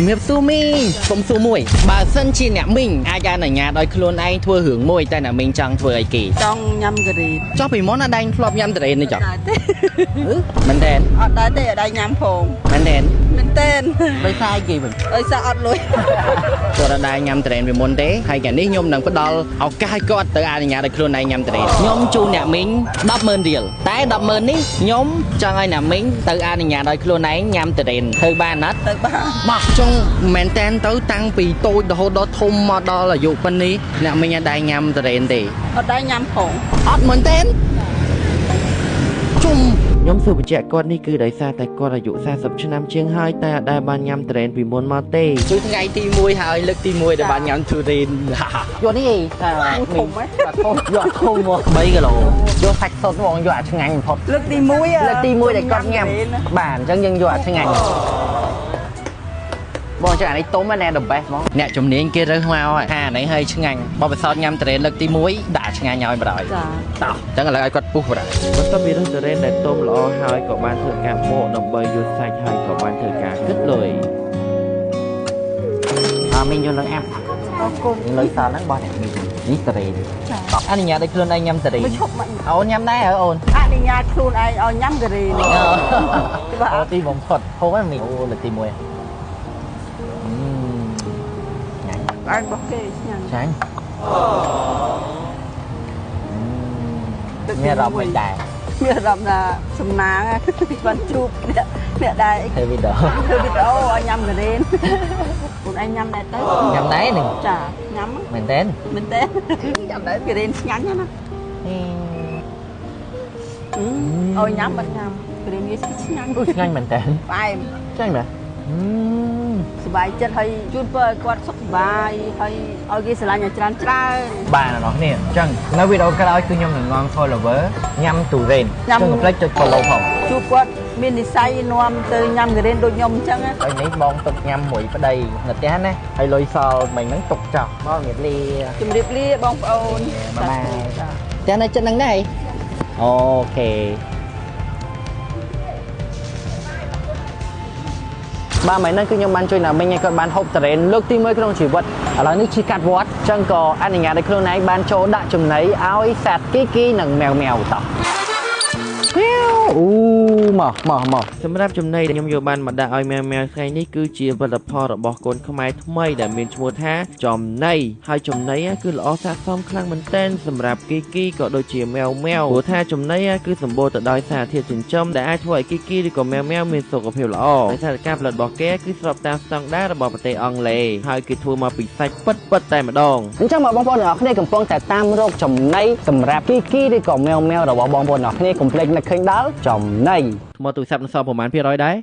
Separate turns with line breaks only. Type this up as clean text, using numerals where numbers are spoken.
Miệp su mi, không su mùi. Bà sân chi nè mình, ai ra ở nhà đòi khuôn anh thua hưởng mùi tay nè mình chẳng vừa ai kỳ.
Trong nhâm cái gì?
Cho vì món ăn đanh flop nhâm tệ này chọc. Mình đèn.
Ở đây thì ở đây nhâm phồng.
Mình đèn.
Mình tên.
Bây sai kỳ mình.
Ơi sao ọt lối.
Tôi đã đai nhâm tệ vì môn tế. Hay cả ní nhôm nâng có đo. Học cái có tới ai nhà đòi khuôn anh nhâm tệ. Nhôm chu nè mình, đắp mơn điều. Tái đắp mơn ní. Nhôm cho ai nè mình, tới ai nhà đòi khuôn anh nhâm tệ. Hơi ba nát.
Tới ba.
Mặc trong mẹn tên tới tăng vì tôi đó thôm mà đó là dụ bên ní. Nè mình đai nhâm tệ thì.
Ở đây nhâm phồng.
Ọt mơn tên. Chung ខ្ញុំសួរបញ្ជាក់គាត់នេះគឺដោយសារតែគាត់អាយុ40ឆ្នាំជាងហើយតែអត់ដែលបានញ៉ាំត្រេនពីមុនមកទេគឺថ្ងៃទី1ហើយលើកទី1ដែលបានញ៉ាំទុរេនយកនេះថាធំហ៎យកធំមក3គីឡូយកសាច់សុទ្ធហ្មងយកអាឆ្ងាញ់បំផុតលើកទី1ដែលគាត់ញ៉ាំបាទអញ្ចឹងយើងយកអាឆ្ងាញ់បងចានេះទុំណែ the best ហ្មងអ្នកជំនាញគេរើសមកហើយអានេះhơiឆ្ងាញ់បបិសោតញ៉ាំត្រេនលើកទី1ដាក់ឆ្ងាញ់ឲ្យបណ្ដោយតោះអញ្ចឹងឥឡូវឲ្យគាត់ពុះបណ្ដោយបន្ទាប់ពីរើសត្រេនដែលទុំល្អហើយក៏បានធ្វើការបកដើម្បីយកសាច់ហើយក៏បានធ្វើការគិតលុយមីងយកលុយអាប់អរគុណលុយសល់ហ្នឹងបងអ្នកមីងនេះត្រេនអនុញ្ញាតឲ្យខ្លួនឯងញ៉ាំត្រេនអូនញ៉ាំដែរហ៎អូន
អនុញ្ញាតខ្លួនឯងឲ្យញ៉ាំការីនេះ
អូទីបំផុតហូបហ្នឹងមីងអូលើកទី1anh
bọc kê
sáng nghe rộng mình đài
nghe rộng là sầm ná vẫn chụp mẹ đài
theo video
anh nhâm cái đến còn anh nhâm này tới
nhâm đấy nè
chả nhắm
mình tên
nhâm đấy cái đến ngắn nhá ôi nhắm bật nhâm cái đến như
ngắn mình tên
phải
chắc mà
สบายចិត្តហើយជូនពរគាត់សុខសប្បាយហើយឲ្យគេស្រឡាញ់ឲ្យច្រើន
បាទណោះនេះអញ្ចឹងនៅវីដេអូក្រោយគឺខ្ញុំនឹងងង follower ញ៉ាំទូរេនខ្ញុំកុំភ្លេចចុច follow ផង
ជួបគាត់មាននិស័យនាំទៅញ៉ាំការីនដូចខ្ញុំអញ្ចឹង
ហើយនេះបងទុកញ៉ាំមួយប្តីនៅផ្ទះណាហើយលុយសល់មិញហ្នឹងទុកចោលបងជំរាបលាបងប្អូនបាយចានៅចិត្តហ្នឹងដែរអូខេបាទមែនហ្នឹងគឺខ្ញុំបានជួយណាមិញឲ្យគាត់បានហូបតរ៉េនលើកទី1ក្នុងជីវិតឥឡូវនេះជាកាត់វត្តអញ្ចឹងក៏អនុញ្ញាតឲ្យខ្លួនឯងបានចូលដាក់ចំណីឲ្យសត្វគីនិងម៉ែវតោះអូមកសម្រាប់ចំណីដែលខ្ញុំយកបានមកដាក់ឲ្យម៉ែវថ្ងៃនេះគឺជាផលិតផលរបស់កូនខ្មែរថ្មីដែលមានឈ្មោះថាចំណីហើយចំណីគឺល្អស័ក្តិសមខ្លាំងមែនទែនសម្រាប់គីក៏ដូចជាម៉ែវព្រោះថាចំណីគឺសម្បូរទៅដោយសារធាតុចិញ្ចឹមដែលអាចធ្វើឲ្យគីឬក៏ម៉ែវមានសុខភាពល្អដោយសារការផលិតរបស់គេគឺស្របតាមស្តង់ដាររបស់ប្រទេសអង់គ្លេសហើយគឺធ្វើមកពីសាច់ពិតតែម្ដងអញ្ចឹងបងប្អូនទាំងអស់គ្នាកំពុងតែតាមរកចំណីសម្រាប់គីឬក៏ម៉ែវរបស់បងប្អូនទាំងអស់គ្នាកុំភ្លេចនឹកឃើញដល់ចំណីមកទូរស័ព្ទនឹងសល់ប្រហែលភាគរយដែរ